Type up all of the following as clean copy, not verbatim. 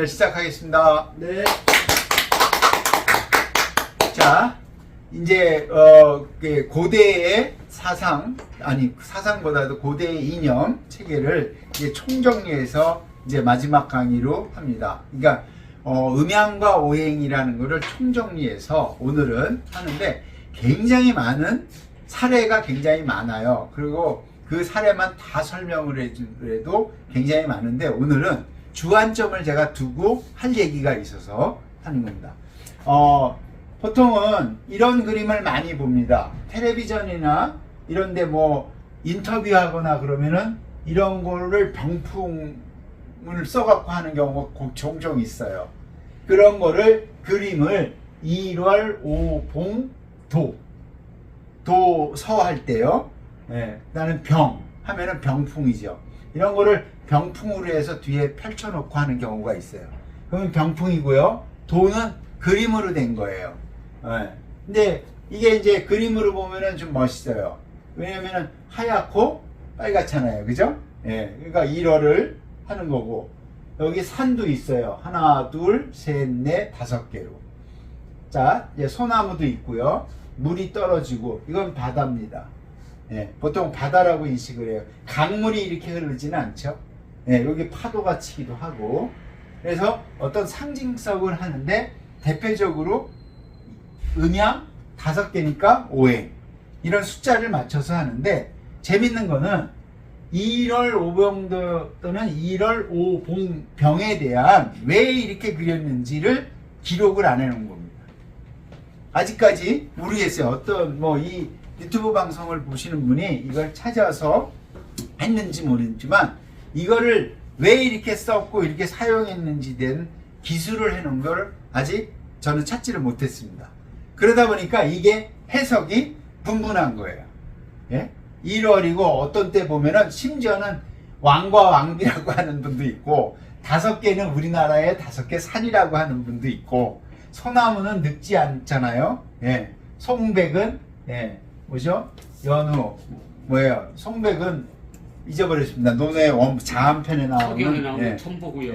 시작하겠습니다. 네. 자, 이제 고대의 사상, 아니 사상보다도 고대의 이념 체계를 이제 총정리해서 이제 마지막 강의로 합니다. 그러니까 음양과 오행이라는 것을 총정리해서 오늘은 하는데 굉장히 많은 사례가 굉장히 많아요. 그리고 그 사례만 다 설명을 해도 굉장히 많은데 오늘은 주안점을 제가 두고 할 얘기가 있어서 하는 겁니다. 보통은 이런 그림을 많이 봅니다. 텔레비전이나 이런데 뭐 인터뷰하거나 그러면은 이런 거를 병풍을 써갖고 하는 경우가 종종 있어요. 그런 거를 그림을 1월 5봉 도서 할 때요. 네, 나는 병 하면은 병풍이죠. 이런 거를 병풍으로 해서 뒤에 펼쳐놓고 하는 경우가 있어요. 그러면 병풍이고요. 도는 그림으로 된 거예요. 네. 근데 이게 이제 그림으로 보면은 좀 멋있어요. 왜냐면은 하얗고 빨갛잖아요. 그죠? 예. 그러니까 1월을 하는 거고, 여기 산도 있어요. 하나, 둘, 셋, 넷, 5개로. 자, 이제 소나무도 있고요. 물이 떨어지고, 이건 바다입니다. 예. 보통 바다라고 인식을 해요. 강물이 이렇게 흐르지는 않죠. 예. 여기 파도가 치기도 하고. 그래서 어떤 상징성을 하는데, 대표적으로 음양 5개니까 오행 이런 숫자를 맞춰서 하는데, 재밌는 거는 1월 5병 또는 1월 5봉병에 대한 왜 이렇게 그렸는지를 기록을 안 해놓은 겁니다. 아직까지 모르겠어요. 어떤 뭐 이 유튜브 방송을 보시는 분이 이걸 찾아서 했는지 모르지만 이거를 왜 이렇게 썼고 이렇게 사용했는지 된 기술을 해놓은 걸 아직 저는 찾지를 못했습니다. 그러다 보니까 이게 해석이 분분한 거예요. 예? 1월이고 어떤 때 보면은 심지어는 왕과 왕비라고 하는 분도 있고 5개는 우리나라의 5개 산이라고 하는 분도 있고, 소나무는 늙지 않잖아요. 예. 송백은 뭐죠? 연우 뭐예요? 송백은 잊어버렸습니다. 논의 자한편에 석양에 나오는 나오는 천보고요.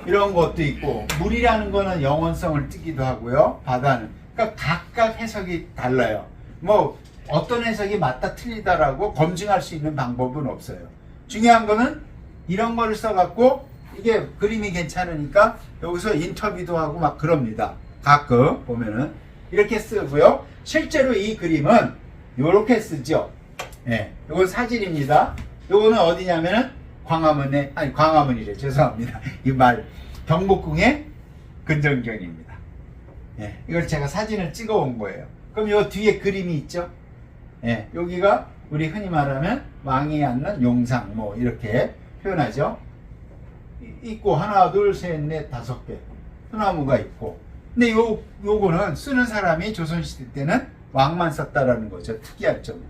이런 것도 있고, 물이라는 거는 영원성을 띠기도 하고요. 바다는. 그러니까 각각 해석이 달라요. 뭐 어떤 해석이 맞다 틀리다라고 검증할 수 있는 방법은 없어요. 중요한 거는 이런 거를 써갖고 이게 그림이 괜찮으니까 여기서 인터뷰도 하고 막 그럽니다. 가끔 보면은 이렇게 쓰고요. 실제로 이 그림은 이렇게 쓰죠. 예, 이건 사진입니다. 요거는 어디냐면은 광화문이래. 죄송합니다. 이 말 경복궁의 근정경입니다. 예, 이걸 제가 사진을 찍어 온 거예요. 그럼 요 뒤에 그림이 있죠. 예, 여기가 우리 흔히 말하면 왕이 앉는 용상 뭐 이렇게 표현하죠. 있고 하나, 둘, 셋, 넷, 5개 소나무가 있고. 근데 요거는 쓰는 사람이 조선시대 때는 왕만 썼다라는 거죠. 특이한 점.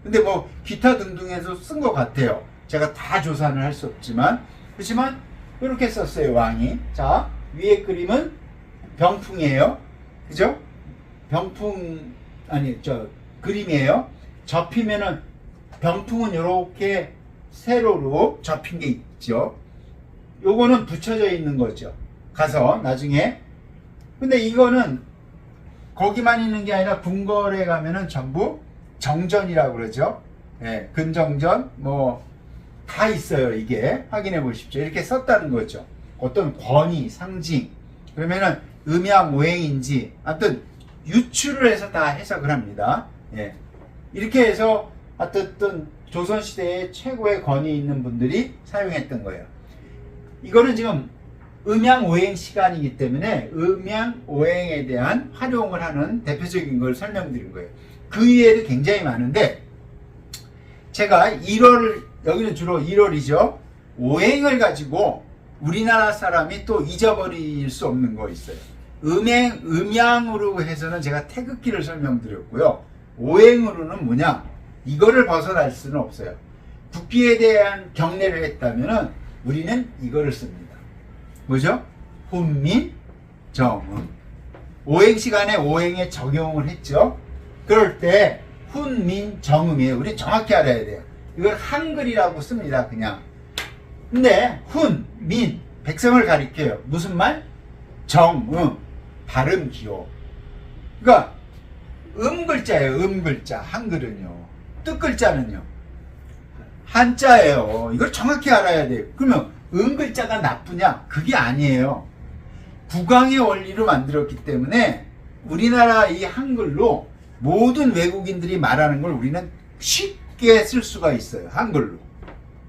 근데 뭐 기타 등등해서 쓴 것 같아요. 제가 다 조사는 할 수 없지만, 그렇지만 이렇게 썼어요. 왕이. 자, 위에 그림은 병풍이에요. 그죠? 그림이에요. 접히면은 병풍은 이렇게 세로로 접힌 게 있죠. 요거는 붙여져 있는 거죠. 가서 나중에. 근데 이거는 거기만 있는 게 아니라 궁궐에 가면은 전부 정전이라고 그러죠. 예, 근정전 뭐 다 있어요. 이게 확인해 보십시오. 이렇게 썼다는 거죠. 어떤 권위, 상징, 그러면은 음양 오행인지 하여튼 유추를 해서 다 해석을 합니다. 예. 이렇게 해서 어쨌든 조선시대의 최고의 권위 있는 분들이 사용했던 거예요. 이거는 지금 음양 오행 시간이기 때문에 음양 오행에 대한 활용을 하는 대표적인 걸 설명드린 거예요. 그 이외에도 굉장히 많은데, 제가 1월, 여기는 주로 1월이죠. 오행을 가지고 우리나라 사람이 또 잊어버릴 수 없는 거 있어요. 음양으로 해서는 제가 태극기를 설명드렸고요. 오행으로는 뭐냐? 이거를 벗어날 수는 없어요. 국기에 대한 경례를 했다면은 우리는 이거를 씁니다. 뭐죠? 훈민, 정음. 오행 시간에 오행에 적용을 했죠. 그럴 때 훈민, 정음이에요. 우리 정확히 알아야 돼요. 이걸 한글이라고 씁니다. 그냥. 근데 훈, 민, 백성을 가리켜요. 무슨 말? 정, 발음, 기호. 그러니까 글자예요. 글자. 한글은요. 뜻 글자는요. 한자예요. 이걸 정확히 알아야 돼요. 그러면 글자가 나쁘냐? 그게 아니에요. 국왕의 원리로 만들었기 때문에 우리나라 이 한글로 모든 외국인들이 말하는 걸 우리는 쉽게 쓸 수가 있어요. 한글로.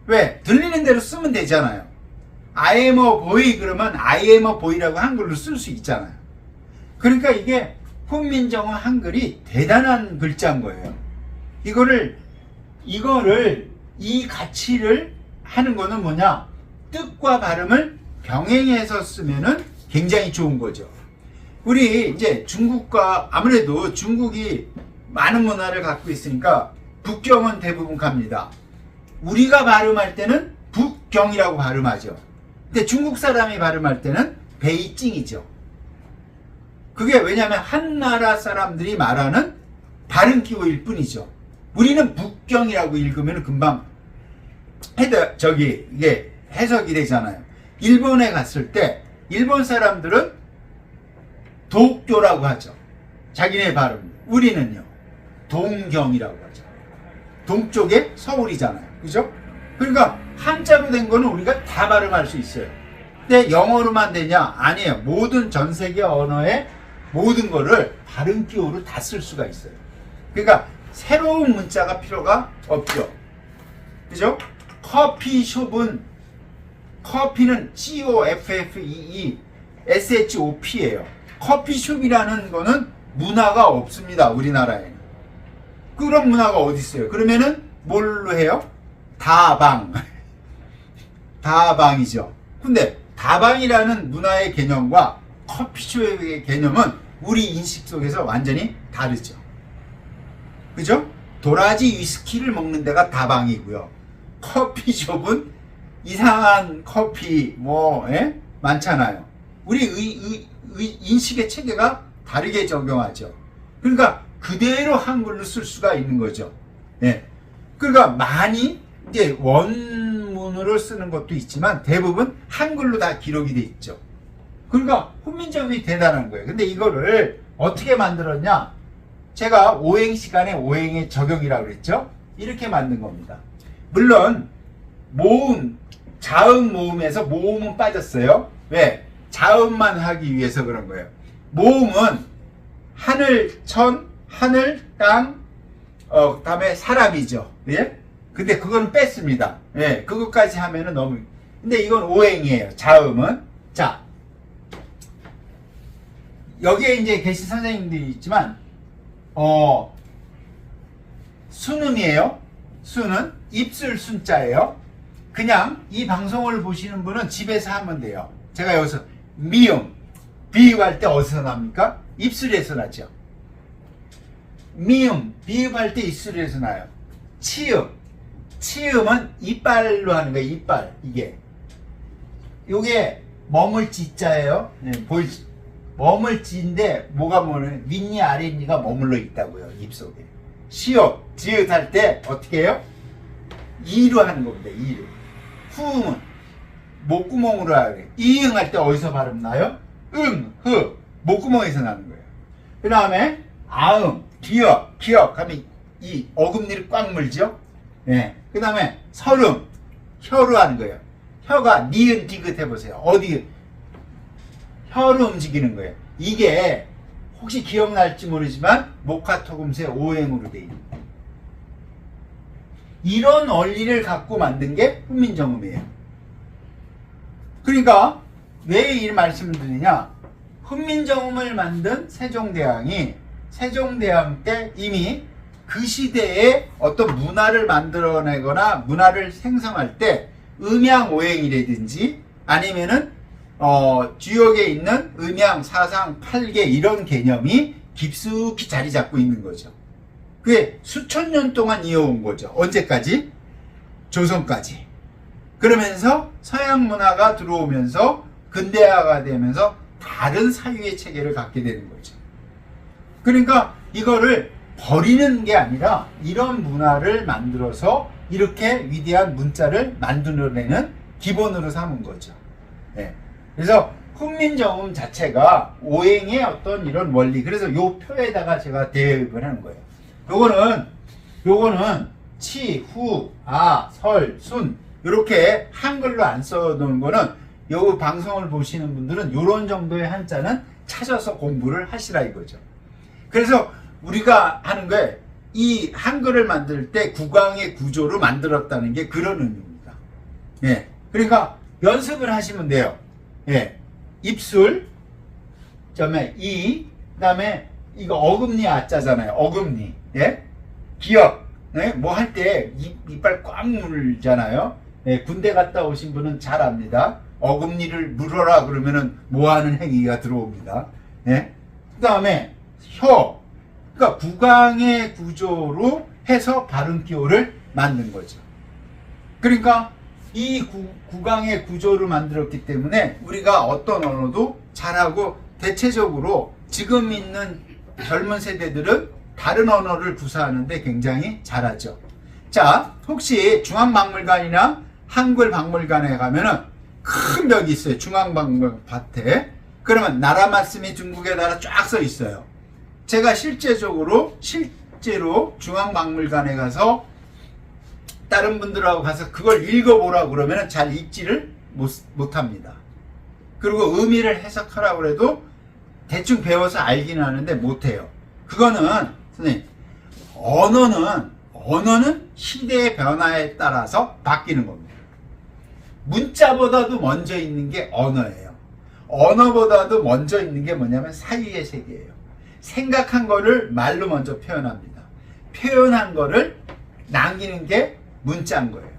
왜? 들리는 대로 쓰면 되잖아요. I am a boy 그러면 I am a boy라고 한글로 쓸 수 있잖아요. 그러니까 이게 훈민정음 한글이 대단한 글자인 거예요. 이거를 이 가치를 하는 거는 뭐냐? 뜻과 발음을 병행해서 쓰면은 굉장히 좋은 거죠. 우리 이제 중국과 아무래도 중국이 많은 문화를 갖고 있으니까 북경은 대부분 갑니다. 우리가 발음할 때는 북경이라고 발음하죠. 근데 중국 사람이 발음할 때는 베이징이죠. 그게 왜냐하면 한 나라 사람들이 말하는 발음 기호일 뿐이죠. 우리는 북경이라고 읽으면 금방 이게 해석이 되잖아요. 일본에 갔을 때 일본 사람들은 도쿄라고 하죠. 자기네 발음. 우리는요 동경이라고 하죠. 동쪽에 서울이잖아요. 그죠? 그러니까 한자로 된 거는 우리가 다 발음할 수 있어요. 근데 영어로만 되냐? 아니에요. 모든 전 세계 언어의 모든 거를 발음 기호로 다 쓸 수가 있어요. 그러니까 새로운 문자가 필요가 없죠. 그죠? 커피는 COFFEE SHOP예요. 커피숍이라는 거는 문화가 없습니다. 우리나라에는. 그런 문화가 어디 있어요? 그러면은 뭘로 해요? 다방이죠. 근데 다방이라는 문화의 개념과 커피숍의 개념은 우리 인식 속에서 완전히 다르죠. 그죠? 도라지 위스키를 먹는 데가 다방이고요. 커피숍은 이상한 커피 많잖아요. 우리 인식의 체계가 다르게 적용하죠. 그러니까 그대로 한글로 쓸 수가 있는 거죠. 예. 그러니까 많이 이제 원문으로 쓰는 것도 있지만 대부분 한글로 다 기록이 돼 있죠. 그러니까 훈민정음이 대단한 거예요. 근데 이거를 어떻게 만들었냐? 제가 오행 시간에 오행의 적용이라고 그랬죠. 이렇게 만든 겁니다. 물론 자음 모음에서 모음은 빠졌어요. 왜? 자음만 하기 위해서 그런 거예요. 모음은 하늘, 땅, 그다음에 사람이죠. 예? 근데 그건 뺐습니다. 예, 그것까지 하면은 너무. 근데 이건 오행이에요. 자음은. 자, 여기에 이제 계신 선생님들이 있지만, 순음이에요. 순은 입술 순자예요. 그냥 이 방송을 보시는 분은 집에서 하면 돼요. 제가 여기서 미음, 비읍할 때 어디서 납니까? 입술에서 나죠. 미음, 비읍할 때 입술에서 나요. 치음은 이빨로 하는 거예요. 이빨, 이게. 요게 머물지자예요. 네, 보이지? 머물지인데 뭐가 윗니 아랫니가 머물러 있다고요. 입속에. 시옷, 지읒 할 때 어떻게 해요? 이로 하는 겁니다. 이로. 후음은 목구멍으로 하래. 이응 할 때 어디서 발음 나요? 목구멍에서 나는 거예요. 그 다음에 아음, 기역 하면 이 어금니를 꽉 물죠? 네. 그 다음에 설음, 혀로 하는 거예요. 혀가 니은 디귿 해보세요. 어디 혀로 움직이는 거예요. 이게 혹시 기억날지 모르지만 목화토금수의 오행으로 돼 있는 거예요. 이런 원리를 갖고 만든 게 훈민정음이에요. 그러니까 왜 이 말씀을 드리냐? 훈민정음을 만든 세종대왕이 세종대왕 때 이미 그 시대에 어떤 문화를 만들어내거나 문화를 생성할 때 음양오행이라든지 아니면은 주역에 있는 음양, 사상, 팔계 이런 개념이 깊숙이 자리 잡고 있는 거죠. 그게 수천 년 동안 이어온 거죠. 언제까지? 조선까지. 그러면서 서양 문화가 들어오면서 근대화가 되면서 다른 사유의 체계를 갖게 되는 거죠. 그러니까 이거를 버리는 게 아니라 이런 문화를 만들어서 이렇게 위대한 문자를 만들어내는 기본으로 삼은 거죠. 예. 그래서 훈민정음 자체가 오행의 어떤 이런 원리, 그래서 요 표에다가 제가 대입을 하는 거예요. 요거는 치, 후, 아, 설, 순 이렇게 한글로 안 써놓은 거는 요 방송을 보시는 분들은 요런 정도의 한자는 찾아서 공부를 하시라 이거죠. 그래서 우리가 하는 거에 이 한글을 만들 때 국왕의 구조로 만들었다는 게 그런 의미입니다. 예. 그러니까 연습을 하시면 돼요. 예. 입술, 점에 이, 그다음에 이거 어금니 아자잖아요. 어금니. 예. 기억. 예? 뭐 할 때 이빨 꽉 물잖아요. 예. 군대 갔다 오신 분은 잘 압니다. 어금니를 물어라 그러면은 뭐 하는 행위가 들어옵니다. 예. 그다음에 혀. 그러니까 국왕의 구조로 해서 발음 기호를 만든 거죠. 그러니까 이 국왕의 구조를 만들었기 때문에 우리가 어떤 언어도 잘하고, 대체적으로 지금 있는 젊은 세대들은 다른 언어를 구사하는데 굉장히 잘하죠. 자, 혹시 중앙박물관이나 한글박물관에 가면은 큰 벽이 있어요. 중앙박물관 밭에. 그러면 나라 말씀이 중국의 나라 쫙 써 있어요. 제가 실제로 중앙박물관에 가서 다른 분들하고 가서 그걸 읽어보라 그러면 잘 읽지를 못합니다. 그리고 의미를 해석하라고 해도 대충 배워서 알기는 하는데 못해요. 그거는 선생님, 언어는 시대의 변화에 따라서 바뀌는 겁니다. 문자보다도 먼저 있는 게 언어예요. 언어보다도 먼저 있는 게 뭐냐면 사유의 세계예요. 생각한 거를 말로 먼저 표현합니다. 표현한 거를 남기는 게 문자인 거예요.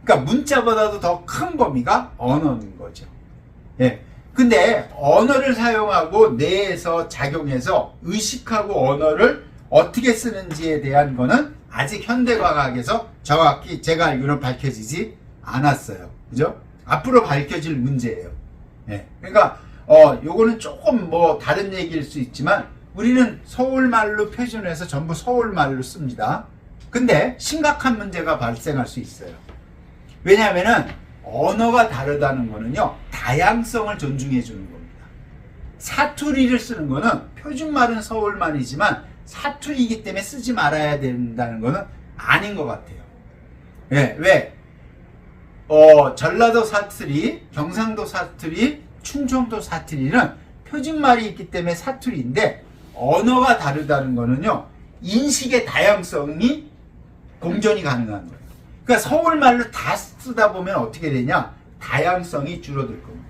그러니까 문자보다도 더 큰 범위가 언어인 거죠. 예. 근데 언어를 사용하고 뇌에서 작용해서 의식하고 언어를 어떻게 쓰는지에 대한 거는 아직 현대과학에서 정확히 제가 알기로는 밝혀지지 않았어요. 그죠? 앞으로 밝혀질 문제예요. 예. 그러니까 요거는 조금 뭐 다른 얘기일 수 있지만 우리는 서울말로 표준해서 전부 서울말로 씁니다. 근데 심각한 문제가 발생할 수 있어요. 왜냐하면은 언어가 다르다는 거는요, 다양성을 존중해 주는 겁니다. 사투리를 쓰는 거는 표준말은 서울말이지만 사투리이기 때문에 쓰지 말아야 된다는 거는 아닌 것 같아요. 예, 왜? 전라도 사투리, 경상도 사투리, 충청도 사투리는 표준말이 있기 때문에 사투리인데, 언어가 다르다는 거는요, 인식의 다양성이 공존이 가능한 거예요. 그러니까 서울말로 다 쓰다 보면 어떻게 되냐? 다양성이 줄어들 겁니다.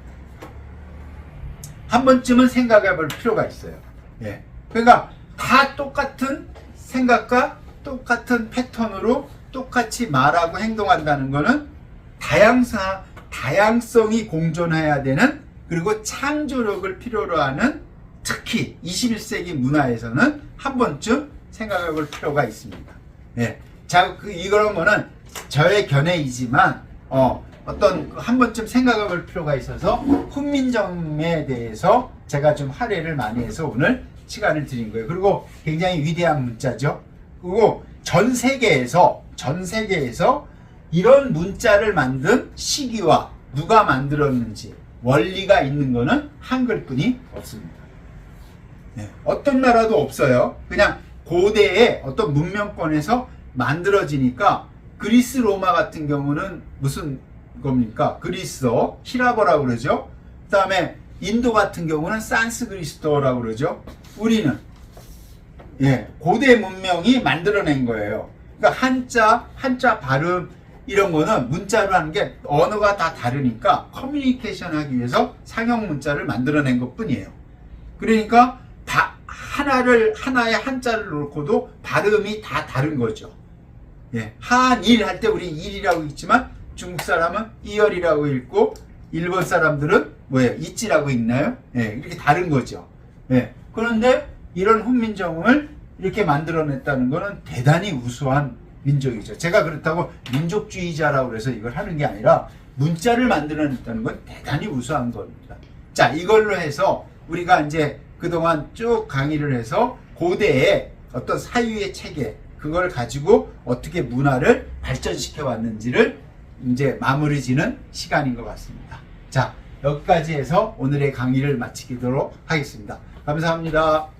한 번쯤은 생각해 볼 필요가 있어요. 예. 그러니까 다 똑같은 생각과 똑같은 패턴으로 똑같이 말하고 행동한다는 거는 다양성이 공존해야 되는, 그리고 창조력을 필요로 하는, 특히 21세기 문화에서는 한 번쯤 생각해 볼 필요가 있습니다. 예. 자, 이런 거는 저의 견해이지만, 어떤 한 번쯤 생각해 볼 필요가 있어서 훈민정음에 대해서 제가 좀 할애를 많이 해서 오늘 시간을 드린 거예요. 그리고 굉장히 위대한 문자죠. 그리고 전 세계에서 이런 문자를 만든 시기와 누가 만들었는지 원리가 있는 거는 한글뿐이 없습니다. 네, 어떤 나라도 없어요. 그냥 고대의 어떤 문명권에서 만들어지니까, 그리스 로마 같은 경우는 무슨 겁니까? 그리스어, 히라버라고 그러죠. 그 다음에 인도 같은 경우는 산스크리트어라고 그러죠. 우리는 고대 문명이 만들어낸 거예요. 그러니까 한자 발음 이런 거는 문자로 하는 게 언어가 다 다르니까 커뮤니케이션 하기 위해서 상형 문자를 만들어낸 것 뿐이에요. 그러니까 하나의 한자를 놓고도 발음이 다 다른 거죠. 예, 한일 할 때 우리 일이라고 읽지만 중국 사람은 이열이라고 읽고 일본 사람들은 뭐예요? 이찌라고 읽나요? 예, 이렇게 다른 거죠. 예, 그런데 이런 훈민정음을 이렇게 만들어냈다는 거는 대단히 우수한 민족이죠. 제가 그렇다고 민족주의자라고 해서 이걸 하는 게 아니라 문자를 만들어냈다는 건 대단히 우수한 겁니다. 자, 이걸로 해서 우리가 이제 그동안 쭉 강의를 해서 고대의 어떤 사유의 체계, 그걸 가지고 어떻게 문화를 발전시켜 왔는지를 이제 마무리 지는 시간인 것 같습니다. 자, 여기까지 해서 오늘의 강의를 마치도록 하겠습니다. 감사합니다.